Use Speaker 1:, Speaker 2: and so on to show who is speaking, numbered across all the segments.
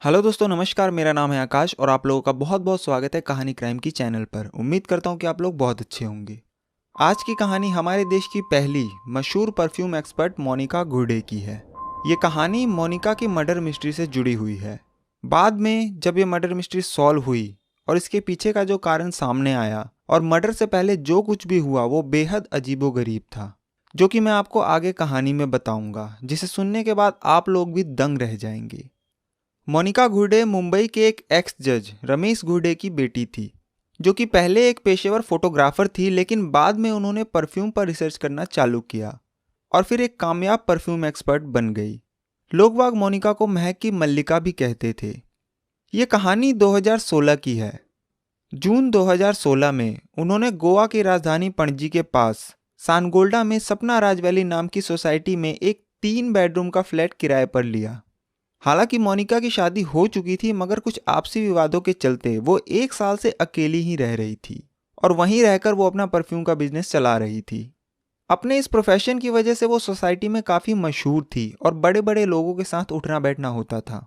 Speaker 1: Hello दोस्तों, नमस्कार। मेरा नाम है आकाश और आप लोगों का बहुत बहुत स्वागत है कहानी क्राइम की चैनल पर। उम्मीद करता हूँ कि आप लोग बहुत अच्छे होंगे। आज की कहानी हमारे देश की पहली मशहूर परफ्यूम एक्सपर्ट मोनिका गुर्डे की है। ये कहानी मोनिका की मर्डर मिस्ट्री से जुड़ी हुई है। बाद में जब ये मर्डर मिस्ट्री सॉल्व हुई और इसके पीछे का जो कारण सामने आया और मर्डर से पहले जो कुछ भी हुआ वो बेहद अजीबोगरीब था, जो कि मैं आपको आगे कहानी में बताऊंगा, जिसे सुनने के बाद आप लोग भी दंग रह जाएंगे। मोनिका गुर्डे मुंबई के एक एक्स जज रमेश गुर्डे की बेटी थी, जो कि पहले एक पेशेवर फोटोग्राफर थी, लेकिन बाद में उन्होंने परफ्यूम पर रिसर्च करना चालू किया और फिर एक कामयाब परफ्यूम एक्सपर्ट बन गई। लोग बाग मोनिका को महक की मल्लिका भी कहते थे। ये कहानी 2016 की है। जून 2016 में उन्होंने गोवा की राजधानी पणजी के पास सानगोल्डा में सपना राज वैली नाम की सोसाइटी में एक 3 बेडरूम का फ्लैट किराए पर लिया। हालांकि मोनिका की शादी हो चुकी थी, मगर कुछ आपसी विवादों के चलते वो 1 साल से अकेली ही रह रही थी और वहीं रहकर वो अपना परफ्यूम का बिजनेस चला रही थी। अपने इस प्रोफेशन की वजह से वो सोसाइटी में काफ़ी मशहूर थी और बड़े बड़े लोगों के साथ उठना बैठना होता था।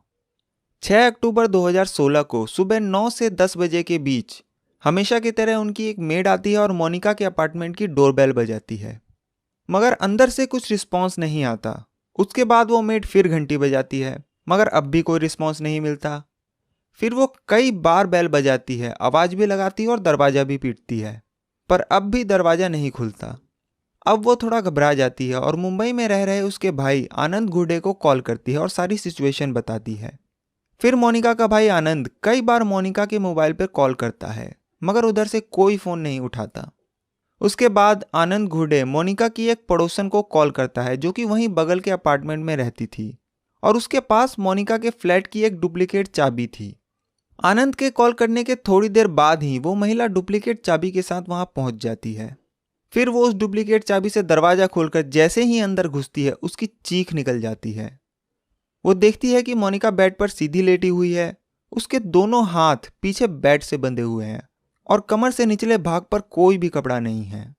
Speaker 1: 6 अक्टूबर 2016 को सुबह 9 से 10 बजे के बीच हमेशा की तरह उनकी एक मेड आती है और मोनिका के अपार्टमेंट की डोरबेल बजाती है, मगर अंदर से कुछ रिस्पॉन्स नहीं आता। उसके बाद वो मेड फिर घंटी बजाती है, मगर अब भी कोई रिस्पॉन्स नहीं मिलता। फिर वो कई बार बेल बजाती है, आवाज़ भी लगाती है और दरवाज़ा भी पीटती है, पर अब भी दरवाज़ा नहीं खुलता। अब वो थोड़ा घबरा जाती है और मुंबई में रह रहे उसके भाई आनंद गुर्डे को कॉल करती है और सारी सिचुएशन बताती है। फिर मोनिका का भाई आनंद कई बार मोनिका के मोबाइल पर कॉल करता है, मगर उधर से कोई फ़ोन नहीं उठाता। उसके बाद आनंद गुर्डे मोनिका की एक पड़ोसन को कॉल करता है, जो कि वहीं बगल के अपार्टमेंट में रहती थी और उसके पास मोनिका के फ्लैट की एक डुप्लीकेट चाबी थी। आनंद के कॉल करने के थोड़ी देर बाद ही वो महिला डुप्लीकेट चाबी के साथ वहां पहुंच जाती है। फिर वो उस डुप्लीकेट चाबी से दरवाजा खोलकर जैसे ही अंदर घुसती है, उसकी चीख निकल जाती है। वो देखती है कि मोनिका बेड पर सीधी लेटी हुई है। उसके दोनों हाथ पीछे बेड से बंधे हुए हैं और कमर से निचले भाग पर कोई भी कपड़ा नहीं है।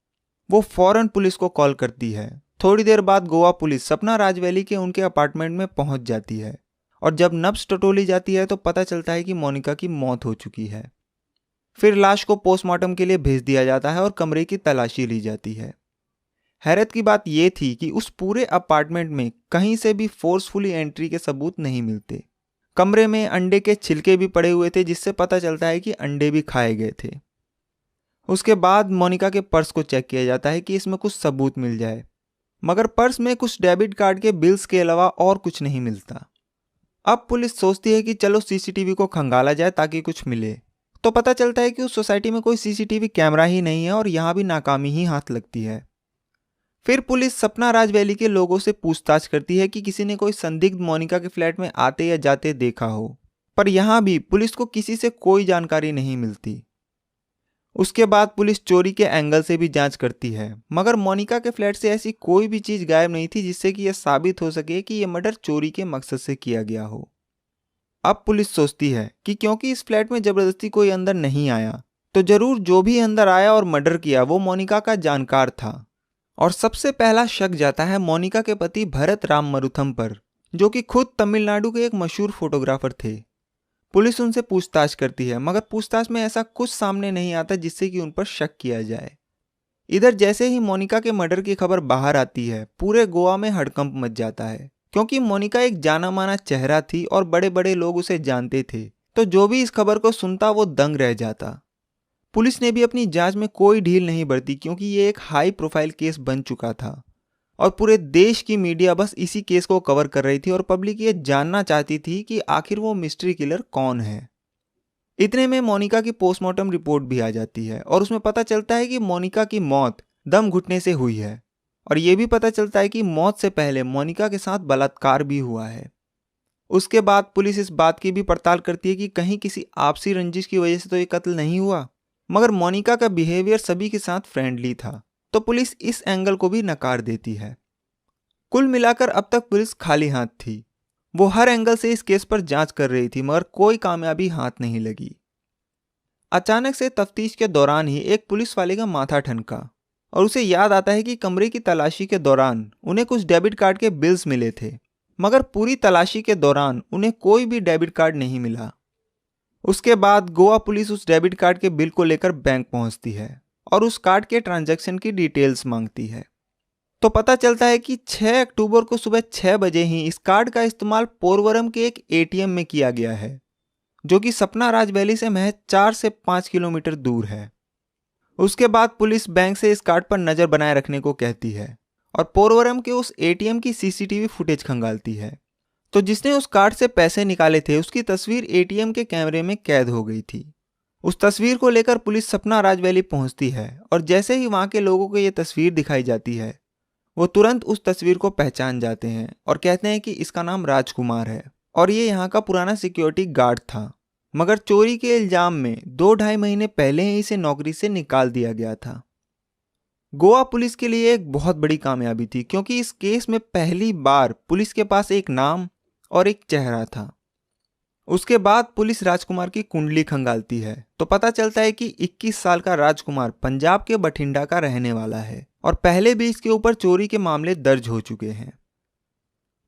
Speaker 1: वो फौरन पुलिस को कॉल करती है। थोड़ी देर बाद गोवा पुलिस सपना राजवैली के उनके अपार्टमेंट में पहुंच जाती है और जब नब्ज टटोली जाती है तो पता चलता है कि मोनिका की मौत हो चुकी है। फिर लाश को पोस्टमार्टम के लिए भेज दिया जाता है और कमरे की तलाशी ली जाती है। हैरत की बात यह थी कि उस पूरे अपार्टमेंट में कहीं से भी फोर्सफुली एंट्री के सबूत नहीं मिलते। कमरे में अंडे के छिलके भी पड़े हुए थे, जिससे पता चलता है कि अंडे भी खाए गए थे। उसके बाद मोनिका के पर्स को चेक किया जाता है कि इसमें कुछ सबूत मिल जाए, मगर पर्स में कुछ डेबिट कार्ड के बिल्स के अलावा और कुछ नहीं मिलता। अब पुलिस सोचती है कि चलो सीसीटीवी को खंगाला जाए ताकि कुछ मिले। तो पता चलता है कि उस सोसाइटी में कोई सीसीटीवी कैमरा ही नहीं है और यहाँ भी नाकामी ही हाथ लगती है। फिर पुलिस सपना राज वैली के लोगों से पूछताछ करती है कि किसी ने कोई संदिग्ध मोनिका के फ्लैट में आते या जाते देखा हो, पर यहाँ भी पुलिस को किसी से कोई जानकारी नहीं मिलती। उसके बाद पुलिस चोरी के एंगल से भी जांच करती है, मगर मोनिका के फ्लैट से ऐसी कोई भी चीज गायब नहीं थी जिससे कि यह साबित हो सके कि यह मर्डर चोरी के मकसद से किया गया हो। अब पुलिस सोचती है कि क्योंकि इस फ्लैट में जबरदस्ती कोई अंदर नहीं आया, तो जरूर जो भी अंदर आया और मर्डर किया वो मोनिका का जानकार था। और सबसे पहला शक जाता है मोनिका के पति भरत राम मरुथम पर, जो कि खुद तमिलनाडु के एक मशहूर फोटोग्राफर थे। पुलिस उनसे पूछताछ करती है, मगर पूछताछ में ऐसा कुछ सामने नहीं आता जिससे कि उन पर शक किया जाए। इधर जैसे ही मोनिका के मर्डर की खबर बाहर आती है, पूरे गोवा में हड़कंप मच जाता है, क्योंकि मोनिका एक जाना माना चेहरा थी और बड़े बड़े लोग उसे जानते थे। तो जो भी इस खबर को सुनता वो दंग रह जाता। पुलिस ने भी अपनी जांच में कोई ढील नहीं बरती, क्योंकि ये एक हाई प्रोफाइल केस बन चुका था और पूरे देश की मीडिया बस इसी केस को कवर कर रही थी और पब्लिक ये जानना चाहती थी कि आखिर वो मिस्ट्री किलर कौन है। इतने में मोनिका की पोस्टमार्टम रिपोर्ट भी आ जाती है और उसमें पता चलता है कि मोनिका की मौत दम घुटने से हुई है और ये भी पता चलता है कि मौत से पहले मोनिका के साथ बलात्कार भी हुआ है। उसके बाद पुलिस इस बात की भी पड़ताल करती है कि कहीं किसी आपसी रंजिश की वजह से तो ये कत्ल नहीं हुआ, मगर मोनिका का बिहेवियर सभी के साथ फ्रेंडली था, तो पुलिस इस एंगल को भी नकार देती है। कुल मिलाकर अब तक पुलिस खाली हाथ थी। वो हर एंगल से इस केस पर जांच कर रही थी, मगर कोई कामयाबी हाथ नहीं लगी। अचानक से तफ्तीश के दौरान ही एक पुलिस वाले का माथा ठनका और उसे याद आता है कि कमरे की तलाशी के दौरान उन्हें कुछ डेबिट कार्ड के बिल्स मिले थे, मगर पूरी तलाशी के दौरान उन्हें कोई भी डेबिट कार्ड नहीं मिला। उसके बाद गोवा पुलिस उस डेबिट कार्ड के बिल को लेकर बैंक पहुंचती है और उस कार्ड के ट्रांजैक्शन की डिटेल्स मांगती है। तो पता चलता है कि 6 अक्टूबर को सुबह 6 बजे ही इस कार्ड का इस्तेमाल पोरवरम के एक एटीएम में किया गया है, जो कि सपना राज वैली से महज 4 से 5 किलोमीटर दूर है। उसके बाद पुलिस बैंक से इस कार्ड पर नजर बनाए रखने को कहती है और पोरवरम के उस एटीएम की सीसीटीवी फुटेज खंगालती है। तो जिसने उस कार्ड से पैसे निकाले थे उसकी तस्वीर एटीएम के कैमरे में कैद हो गई थी। उस तस्वीर को लेकर पुलिस सपना राज वैली पहुंचती है और जैसे ही वहां के लोगों को ये तस्वीर दिखाई जाती है वो तुरंत उस तस्वीर को पहचान जाते हैं और कहते हैं कि इसका नाम राजकुमार है और ये यहाँ का पुराना सिक्योरिटी गार्ड था, मगर चोरी के इल्जाम में 2-2.5 महीने पहले ही इसे नौकरी से निकाल दिया गया था। गोवा पुलिस के लिए एक बहुत बड़ी कामयाबी थी, क्योंकि इस केस में पहली बार पुलिस के पास एक नाम और एक चेहरा था। उसके बाद पुलिस राजकुमार की कुंडली खंगालती है तो पता चलता है कि 21 साल का राजकुमार पंजाब के बठिंडा का रहने वाला है और पहले भी इसके ऊपर चोरी के मामले दर्ज हो चुके हैं।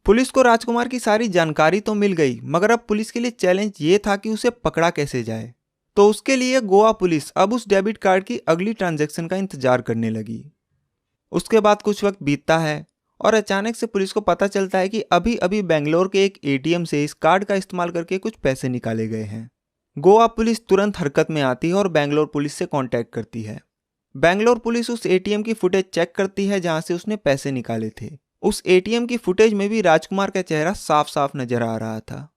Speaker 1: पुलिस को राजकुमार की सारी जानकारी तो मिल गई, मगर अब पुलिस के लिए चैलेंज ये था कि उसे पकड़ा कैसे जाए। तो उसके लिए गोवा पुलिस अब उस डेबिट कार्ड की अगली ट्रांजैक्शन का इंतजार करने लगी। उसके बाद कुछ वक्त बीतता है और अचानक से पुलिस को पता चलता है कि अभी अभी बेंगलोर के एक एटीएम से इस कार्ड का इस्तेमाल करके कुछ पैसे निकाले गए हैं। गोवा पुलिस तुरंत हरकत में आती है और बेंगलोर पुलिस से कांटेक्ट करती है। बेंगलोर पुलिस उस एटीएम की फुटेज चेक करती है जहां से उसने पैसे निकाले थे। उस एटीएम की फुटेज में भी राजकुमार का चेहरा साफ साफ नजर आ रहा था।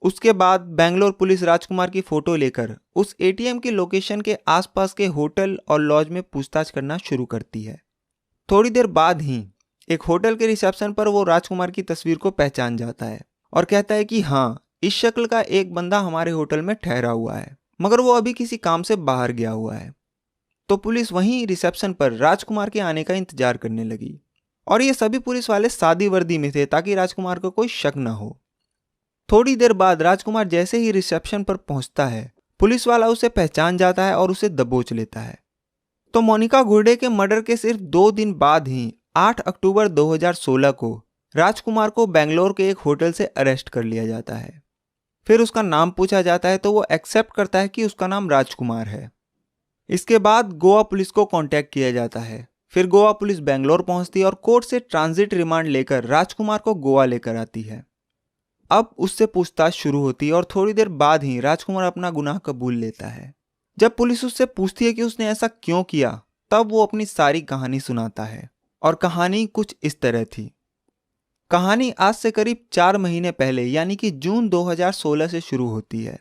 Speaker 1: उसके बाद बेंगलोर पुलिस राजकुमार की फोटो लेकर उस एटीएम की लोकेशन के आसपास के होटल और लॉज में पूछताछ करना शुरू करती है। थोड़ी देर बाद ही एक होटल के रिसेप्शन पर वो राजकुमार की तस्वीर को पहचान जाता है और कहता है कि हाँ, इस शक्ल का एक बंदा हमारे होटल में ठहरा हुआ है, मगर वो अभी किसी काम से बाहर गया हुआ है। तो पुलिस वहीं रिसेप्शन पर राजकुमार के आने का इंतजार करने लगी और ये सभी पुलिस वाले सादी वर्दी में थे ताकि राजकुमार को कोई शक न हो। थोड़ी देर बाद राजकुमार जैसे ही रिसेप्शन पर पहुंचता है, पुलिस वाला उसे पहचान जाता है और उसे दबोच लेता है। तो मोनिका घुर्डे के मर्डर के सिर्फ 2 दिन बाद ही 8 अक्टूबर 2016 को राजकुमार को बेंगलोर के एक होटल से अरेस्ट कर लिया जाता है। फिर उसका नाम पूछा जाता है तो वो एक्सेप्ट करता है कि उसका नाम राजकुमार है। इसके बाद गोवा पुलिस को कांटेक्ट किया जाता है। फिर गोवा पुलिस बेंगलोर पहुंचती है और कोर्ट से ट्रांजिट रिमांड लेकर राजकुमार को गोवा लेकर आती है। अब उससे पूछताछ शुरू होती है और थोड़ी देर बाद ही राजकुमार अपना गुनाह कबूल लेता है। जब पुलिस उससे पूछती है कि उसने ऐसा क्यों किया, तब वो अपनी सारी कहानी सुनाता है और कहानी कुछ इस तरह थी। कहानी आज से करीब 4 महीने पहले यानी कि जून 2016 से शुरू होती है।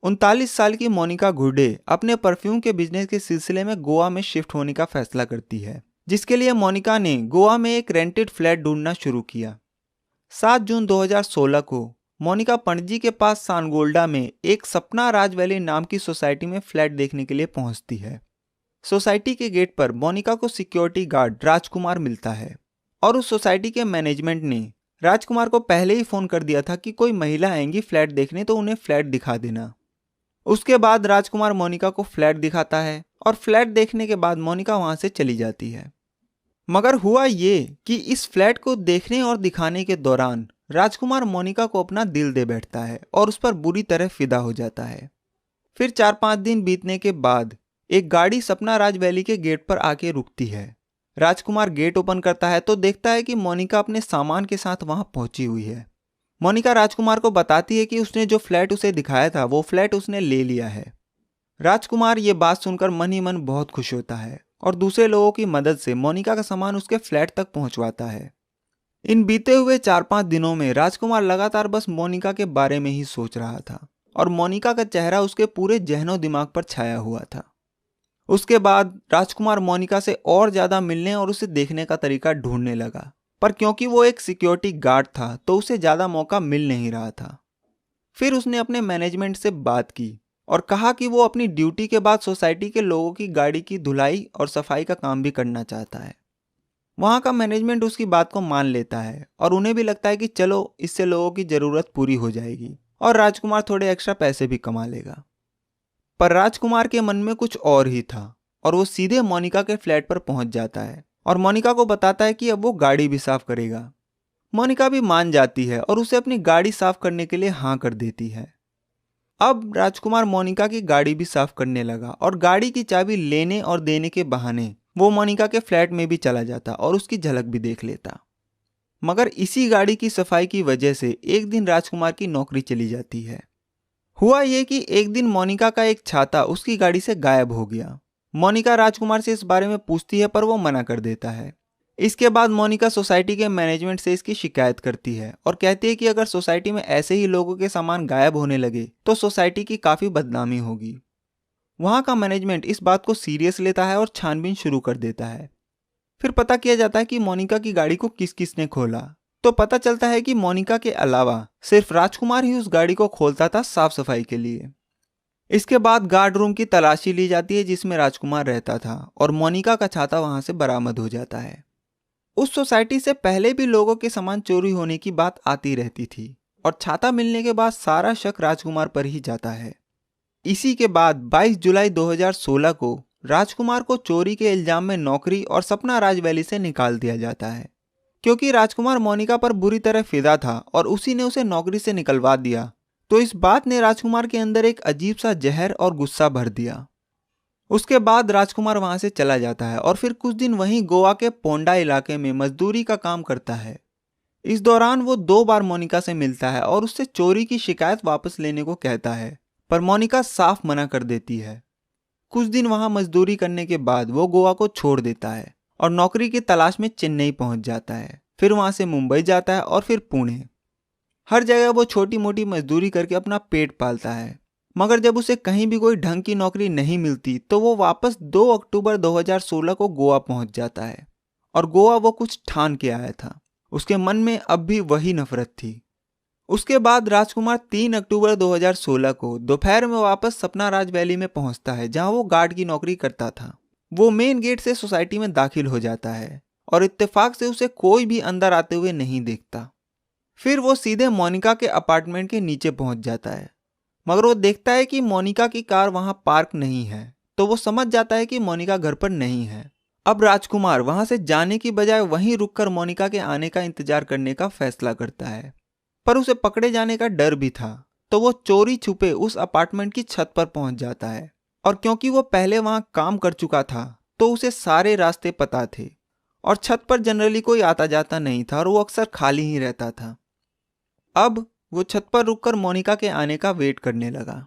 Speaker 1: 39 साल की मोनिका घुर्डे अपने परफ्यूम के बिजनेस के सिलसिले में गोवा में शिफ्ट होने का फैसला करती है, जिसके लिए मोनिका ने गोवा में एक रेंटेड फ्लैट ढूंढना शुरू किया। 7 जून 2016 को मोनिका पणजी के पास सानगोल्डा में एक सपना राज वैली नाम की सोसाइटी में फ्लैट देखने के लिए पहुंचती है। सोसाइटी के गेट पर मोनिका को सिक्योरिटी गार्ड राजकुमार मिलता है और उस सोसाइटी के मैनेजमेंट ने राजकुमार को पहले ही फोन कर दिया था कि कोई महिला आएंगी फ्लैट देखने तो उन्हें फ्लैट दिखा देना। उसके बाद राजकुमार मोनिका को फ्लैट दिखाता है और फ्लैट देखने के बाद मोनिका वहां से चली जाती है। मगर हुआ ये कि इस फ्लैट को देखने और दिखाने के दौरान राजकुमार मोनिका को अपना दिल दे बैठता है और उस पर बुरी तरह फिदा हो जाता है। फिर 4-5 दिन बीतने के बाद एक गाड़ी सपना राज वैली के गेट पर आके रुकती है। राजकुमार गेट ओपन करता है तो देखता है कि मोनिका अपने सामान के साथ वहां पहुंची हुई है। मोनिका राजकुमार को बताती है कि उसने जो फ्लैट उसे दिखाया था वो फ्लैट उसने ले लिया है। राजकुमार ये बात सुनकर मन ही मन बहुत खुश होता है और दूसरे लोगों की मदद से मोनिका का सामान उसके फ्लैट तक पहुंचवाता है। इन बीते हुए 4-5 दिनों में राजकुमार लगातार बस मोनिका के बारे में ही सोच रहा था और मोनिका का चेहरा उसके पूरे जहनो दिमाग पर छाया हुआ था। उसके बाद राजकुमार मोनिका से और ज्यादा मिलने और उसे देखने का तरीका ढूंढने लगा, पर क्योंकि वो एक सिक्योरिटी गार्ड था तो उसे ज्यादा मौका मिल नहीं रहा था। फिर उसने अपने मैनेजमेंट से बात की और कहा कि वो अपनी ड्यूटी के बाद सोसाइटी के लोगों की गाड़ी की धुलाई और सफाई का काम भी करना चाहता है। वहां का मैनेजमेंट उसकी बात को मान लेता है और उन्हें भी लगता है कि चलो इससे लोगों की जरूरत पूरी हो जाएगी और राजकुमार थोड़े एक्स्ट्रा पैसे भी कमा लेगा। पर राजकुमार के मन में कुछ और ही था और वो सीधे मोनिका के फ्लैट पर पहुंच जाता है और मोनिका को बताता है कि अब वो गाड़ी भी साफ करेगा। मोनिका भी मान जाती है और उसे अपनी गाड़ी साफ करने के लिए हाँ कर देती है। अब राजकुमार मोनिका की गाड़ी भी साफ करने लगा और गाड़ी की चाबी लेने और देने के बहाने वो मोनिका के फ्लैट में भी चला जाता और उसकी झलक भी देख लेता। मगर इसी गाड़ी की सफाई की वजह से एक दिन राजकुमार की नौकरी चली जाती है। हुआ ये कि एक दिन मोनिका का एक छाता उसकी गाड़ी से गायब हो गया। मोनिका राजकुमार से इस बारे में पूछती है पर वो मना कर देता है। इसके बाद मोनिका सोसाइटी के मैनेजमेंट से इसकी शिकायत करती है और कहती है कि अगर सोसाइटी में ऐसे ही लोगों के सामान गायब होने लगे तो सोसाइटी की काफ़ी बदनामी होगी। वहाँ का मैनेजमेंट इस बात को सीरियस लेता है और छानबीन शुरू कर देता है। फिर पता किया जाता है कि मोनिका की गाड़ी को किस किस ने खोला। तो पता चलता है कि मोनिका के अलावा सिर्फ राजकुमार ही उस गाड़ी को खोलता था साफ सफाई के लिए। इसके बाद गार्ड रूम की तलाशी ली जाती है जिसमें राजकुमार रहता था और मोनिका का छाता वहां से बरामद हो जाता है। उस सोसाइटी से पहले भी लोगों के सामान चोरी होने की बात आती रहती थी और छाता मिलने के बाद सारा शक राजकुमार पर ही जाता है। इसी के बाद 22 जुलाई 2016 को राजकुमार को चोरी के इल्जाम में नौकरी और सपना राज वैली से निकाल दिया जाता है। क्योंकि राजकुमार मोनिका पर बुरी तरह फिदा था और उसी ने उसे नौकरी से निकलवा दिया, तो इस बात ने राजकुमार के अंदर एक अजीब सा जहर और गुस्सा भर दिया। उसके बाद राजकुमार वहां से चला जाता है और फिर कुछ दिन वहीं गोवा के पोंडा इलाके में मजदूरी का काम करता है। इस दौरान वो 2 बार मोनिका से मिलता है और उससे चोरी की शिकायत वापस लेने को कहता है, पर मोनिका साफ मना कर देती है। कुछ दिन वहां मजदूरी करने के बाद वो गोवा को छोड़ देता है और नौकरी की तलाश में चेन्नई पहुंच जाता है। फिर वहां से मुंबई जाता है और फिर पुणे। हर जगह वो छोटी मोटी मजदूरी करके अपना पेट पालता है। मगर जब उसे कहीं भी कोई ढंग की नौकरी नहीं मिलती तो वो वापस 2 अक्टूबर 2016 को गोवा पहुंच जाता है। और गोवा वो कुछ ठान के आया था, उसके मन में अब भी वही नफरत थी। उसके बाद राजकुमार 3 अक्टूबर 2016 को दोपहर में वापस सपना राज वैली में पहुंचता है जहां वो गार्ड की नौकरी करता था। वो मेन गेट से सोसाइटी में दाखिल हो जाता है और इत्तेफाक से उसे कोई भी अंदर आते हुए नहीं देखता। फिर वो सीधे मोनिका के अपार्टमेंट के नीचे पहुंच जाता है, मगर वो देखता है कि मोनिका की कार वहां पार्क नहीं है, तो वो समझ जाता है कि मोनिका घर पर नहीं है। अब राजकुमार वहां से जाने की बजाय वहीं रुककर मोनिका के आने का इंतजार करने का फैसला करता है। पर उसे पकड़े जाने का डर भी था, तो वो चोरी छुपे उस अपार्टमेंट की छत पर पहुंच जाता है। और क्योंकि वो पहले वहां काम कर चुका था तो उसे सारे रास्ते पता थे और छत पर जनरली कोई आता जाता नहीं था और वो अक्सर खाली ही रहता था। अब वो छत पर रुककर मोनिका के आने का वेट करने लगा।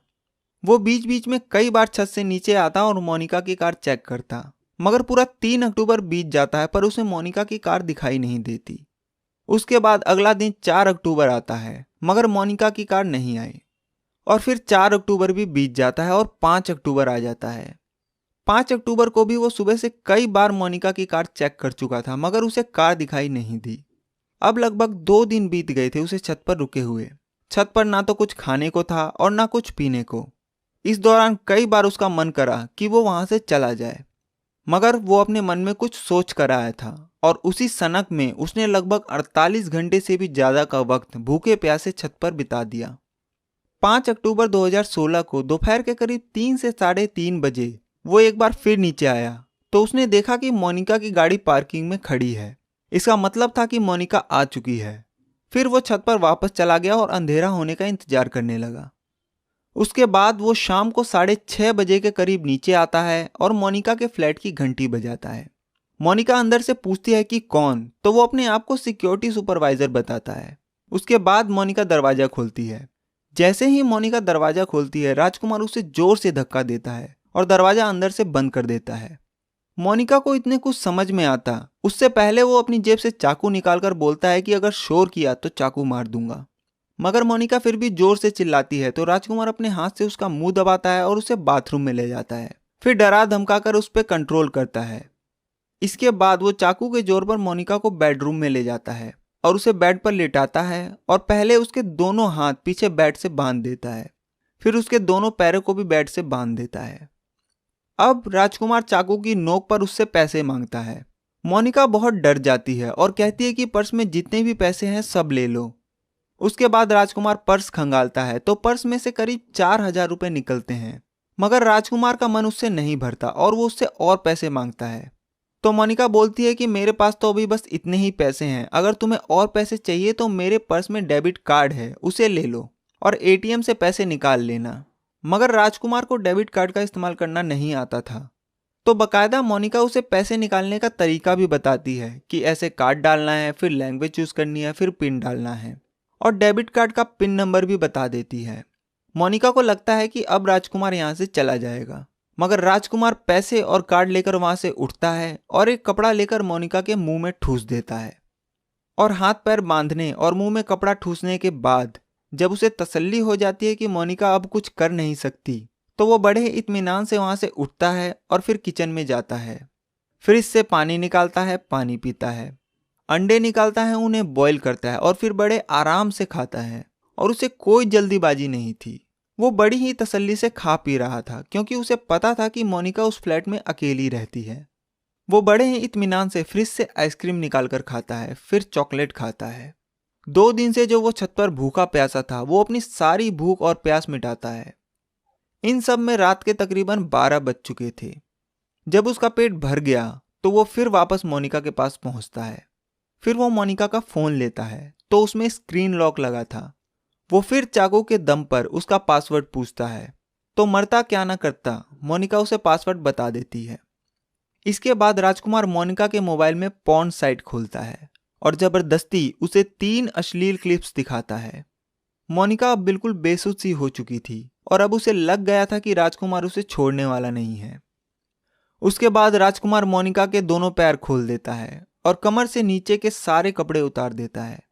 Speaker 1: वो बीच बीच में कई बार छत से नीचे आता और मोनिका की कार चेक करता, मगर पूरा 3 अक्टूबर बीत जाता है पर उसे मोनिका की कार दिखाई नहीं देती। उसके बाद अगला दिन 4 अक्टूबर आता है, मगर मोनिका की कार नहीं आई। और फिर 4 अक्टूबर भी बीत जाता है और 5 अक्टूबर आ जाता है। 5 अक्टूबर को भी वो सुबह से कई बार मोनिका की कार चेक कर चुका था, मगर उसे कार दिखाई नहीं दी। अब लगभग 2 दिन बीत गए थे उसे छत पर रुके हुए। छत पर ना तो कुछ खाने को था और ना कुछ पीने को। इस दौरान कई बार उसका मन करा कि वो वहां से चला जाए, मगर वो अपने मन में कुछ सोच कर आया था और उसी सनक में उसने लगभग 48 घंटे से भी ज्यादा का वक्त भूखे प्यासे छत पर बिता दिया। 5 अक्टूबर 2016 को दोपहर के करीब 3 से 3:30 बजे वो एक बार फिर नीचे आया तो उसने देखा कि मोनिका की गाड़ी पार्किंग में खड़ी है। इसका मतलब था कि मोनिका आ चुकी है। फिर वो छत पर वापस चला गया और अंधेरा होने का इंतजार करने लगा। उसके बाद वो शाम को 6:30 बजे के करीब नीचे आता है और मोनिका के फ्लैट की घंटी बजाता है। मोनिका अंदर से पूछती है कि कौन, तो वो अपने आप को सिक्योरिटी सुपरवाइजर बताता है। उसके बाद मोनिका दरवाजा खोलती है। जैसे ही मोनिका दरवाजा खोलती है, राजकुमार उसे जोर से धक्का देता है और दरवाजा अंदर से बंद कर देता है। मोनिका को इतने कुछ समझ में आता उससे पहले वो अपनी जेब से चाकू निकालकर बोलता है कि अगर शोर किया तो चाकू मार दूंगा। मगर मोनिका फिर भी जोर से चिल्लाती है तो राजकुमार अपने हाथ से उसका मुंह दबाता है और उसे बाथरूम में ले जाता है। फिर डरा धमकाकर उस पर कंट्रोल करता है। इसके बाद वो चाकू के जोर पर मोनिका को बेडरूम में ले जाता है और उसे बेड पर लेटाता है और पहले उसके दोनों हाथ पीछे बेड से बांध देता है। फिर उसके दोनों पैरों को भी बेड से बांध देता है। अब राजकुमार चाकू की नोक पर उससे पैसे मांगता है। मोनिका बहुत डर जाती है और कहती है कि पर्स में जितने भी पैसे हैं सब ले लो। उसके बाद राजकुमार पर्स खंगालता है तो पर्स में से करीब 4,000 रुपए निकलते हैं, मगर राजकुमार का मन उससे नहीं भरता और वो उससे और पैसे मांगता है। तो मोनिका बोलती है कि मेरे पास तो अभी बस इतने ही पैसे हैं, अगर तुम्हें और पैसे चाहिए तो मेरे पर्स में डेबिट कार्ड है, उसे ले लो और एटीएम से पैसे निकाल लेना। मगर राजकुमार को डेबिट कार्ड का इस्तेमाल करना नहीं आता था, तो बकायदा मोनिका उसे पैसे निकालने का तरीका भी बताती है कि ऐसे कार्ड डालना है, फिर लैंग्वेज चूज करनी है, फिर पिन डालना है और डेबिट कार्ड का पिन नंबर भी बता देती है। मोनिका को लगता है कि अब राजकुमार यहाँ से चला जाएगा, मगर राजकुमार पैसे और कार्ड लेकर वहां से उठता है और एक कपड़ा लेकर मोनिका के मुंह में ठूस देता है। और हाथ पैर बांधने और मुंह में कपड़ा ठूसने के बाद जब उसे तसल्ली हो जाती है कि मोनिका अब कुछ कर नहीं सकती, तो वो बड़े इत्मीनान से वहां से उठता है और फिर किचन में जाता है। फ्रिज से पानी निकालता है, पानी पीता है, अंडे निकालता है, उन्हें बॉईल करता है और फिर बड़े आराम से खाता है। और उसे कोई जल्दीबाजी नहीं थी, वो बड़ी ही तसल्ली से खा पी रहा था क्योंकि उसे पता था कि मोनिका उस फ्लैट में अकेली रहती है। वो बड़े ही इत्मीनान से फ्रिज से आइसक्रीम निकालकर खाता है, फिर चॉकलेट खाता है। 2 दिन से जो वो छत पर भूखा प्यासा था, वो अपनी सारी भूख और प्यास मिटाता है। इन सब में रात के तकरीबन 12 बज चुके थे। जब उसका पेट भर गया तो वो फिर वापस मोनिका के पास पहुंचता है। फिर वो मोनिका का फोन लेता है तो उसमें स्क्रीन लॉक लगा था। वो फिर चाकू के दम पर उसका पासवर्ड पूछता है, तो मरता क्या ना करता मोनिका उसे पासवर्ड बता देती है। इसके बाद राजकुमार मोनिका के मोबाइल में पॉर्न साइट खोलता है और जबरदस्ती उसे 3 अश्लील क्लिप्स दिखाता है। मोनिका अब बिल्कुल बेसुध सी हो चुकी थी और अब उसे लग गया था कि राजकुमार उसे छोड़ने वाला नहीं है। उसके बाद राजकुमार मोनिका के दोनों पैर खोल देता है और कमर से नीचे के सारे कपड़े उतार देता है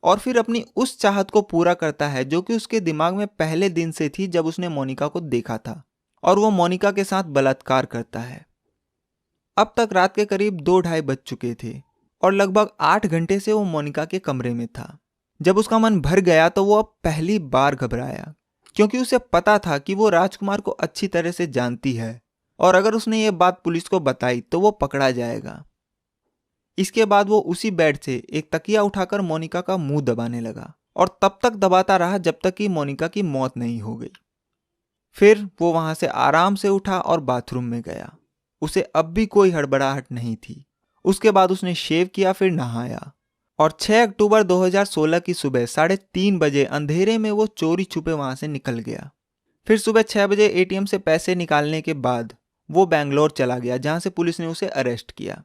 Speaker 1: और फिर अपनी उस चाहत को पूरा करता है जो कि उसके दिमाग में पहले दिन से थी जब उसने मोनिका को देखा था, और वो मोनिका के साथ बलात्कार करता है। अब तक रात के करीब 2-2:30 बज चुके थे और लगभग 8 घंटे से वो मोनिका के कमरे में था। जब उसका मन भर गया तो वो अब पहली बार घबराया, क्योंकि उसे पता था कि वो राजकुमार को अच्छी तरह से जानती है और अगर उसने ये बात पुलिस को बताई तो वो पकड़ा जाएगा। इसके बाद वो उसी बेड से एक तकिया उठाकर मोनिका का मुंह दबाने लगा और तब तक दबाता रहा जब तक कि मोनिका की मौत नहीं हो गई। फिर वो वहां से आराम से उठा और बाथरूम में गया। उसे अब भी कोई हड़बड़ाहट नहीं थी। उसके बाद उसने शेव किया, फिर नहाया और 6 अक्टूबर 2016 की सुबह 3:30 बजे अंधेरे में वो चोरी छुपे वहां से निकल गया। फिर सुबह 6 बजे एटीएम से पैसे निकालने के बाद वो बेंगलोर चला गया, जहां से पुलिस ने उसे अरेस्ट किया।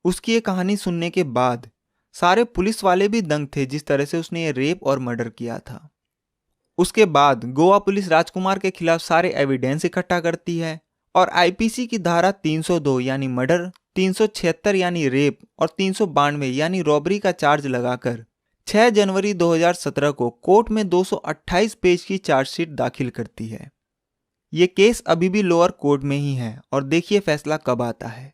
Speaker 1: उसकी ये कहानी सुनने के बाद सारे पुलिस वाले भी दंग थे जिस तरह से उसने ये रेप और मर्डर किया था। उसके बाद गोवा पुलिस राजकुमार के खिलाफ सारे एविडेंस इकट्ठा करती है और आईपीसी की धारा 302 यानी मर्डर, 376 यानी रेप और 392 यानी रॉबरी का चार्ज लगाकर 6 जनवरी 2017 को कोर्ट में 228 पेज की चार्जशीट दाखिल करती है। ये केस अभी भी लोअर कोर्ट में ही है और देखिए फैसला कब आता है।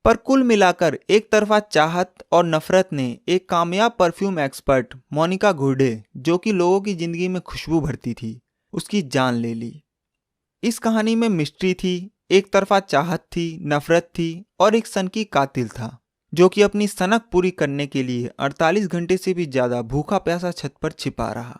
Speaker 1: पर कुल मिलाकर एक तरफा चाहत और नफरत ने एक कामयाब परफ्यूम एक्सपर्ट मोनिका घुर्डे, जो कि लोगों की जिंदगी में खुशबू भरती थी, उसकी जान ले ली। इस कहानी में मिस्ट्री थी, एक तरफा चाहत थी, नफरत थी और एक सनकी कातिल था जो कि अपनी सनक पूरी करने के लिए 48 घंटे से भी ज्यादा भूखा प्यासा छत पर छिपा रहा।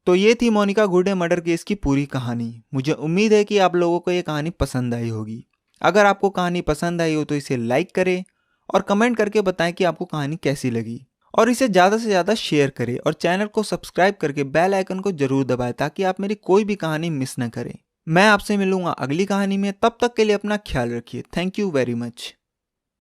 Speaker 1: तो ये थी मोनिका घुर्डे मर्डर केस की पूरी कहानी। मुझे उम्मीद है कि आप लोगों को ये कहानी पसंद आई होगी। अगर आपको कहानी पसंद आई हो तो इसे लाइक करें और कमेंट करके बताएं कि आपको कहानी कैसी लगी, और इसे ज़्यादा से ज़्यादा शेयर करें और चैनल को सब्सक्राइब करके बेल आइकन को जरूर दबाएं ताकि आप मेरी कोई भी कहानी मिस न करें। मैं आपसे मिलूंगा अगली कहानी में, तब तक के लिए अपना ख्याल रखिए। Thank you very much.